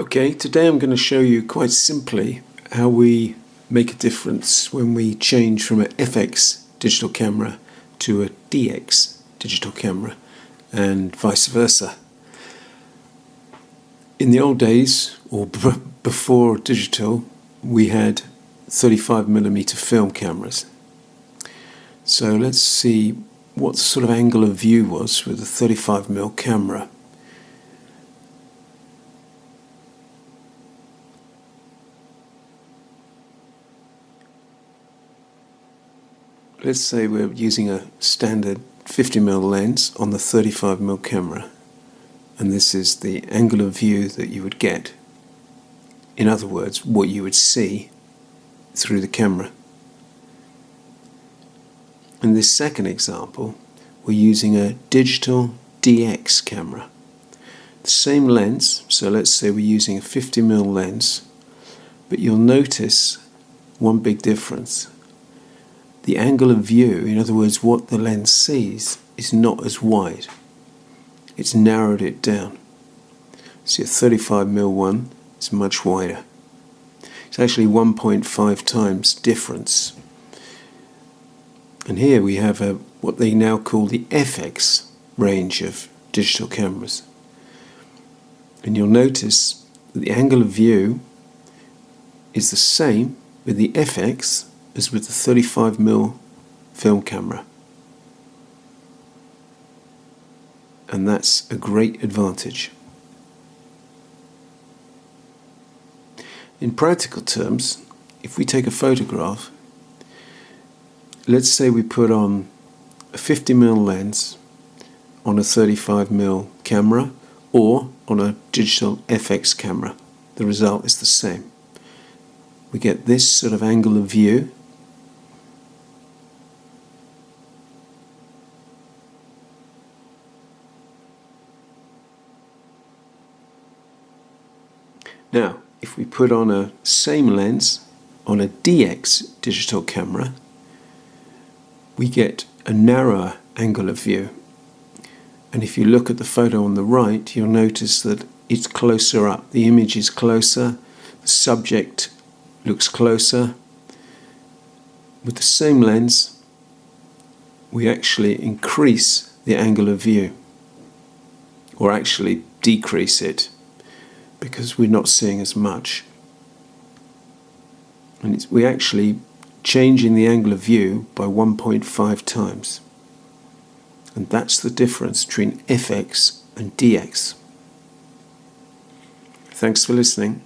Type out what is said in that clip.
Okay, today I'm going to show you quite simply how we make a difference when we change from an FX digital camera to a DX digital camera and vice versa. In the old days, or before digital, we had 35mm film cameras. So let's see what sort of angle of view was with a 35mm camera. Let's say we're using a standard 50mm lens on the 35mm camera, and this is the angle of view that you would get. In other words, what you would see through the camera. In this second example, we're using a digital DX camera. The same lens, so let's say we're using a 50mm lens, but you'll notice one big difference. The angle of view, in other words what the lens sees, is not as wide. It's narrowed it down. See, a 35mm one is much wider. It's actually 1.5 times difference. And here we have what they now call the FX range of digital cameras. And you'll notice that the angle of view is the same with the FX as with the 35mm film camera. And that's a great advantage. In practical terms, if we take a photograph, let's say we put on a 50mm lens on a 35mm camera or on a digital FX camera, the result is the same. We get this sort of angle of view. Now, if we put on a same lens on a DX digital camera, we get a narrower angle of view. And if you look at the photo on the right, you'll notice that it's closer up. The image is closer, the subject looks closer. With the same lens, we actually increase the angle of view, or actually decrease it, because we're not seeing as much. And we're actually changing the angle of view by 1.5 times. And that's the difference between FX and DX. Thanks for listening.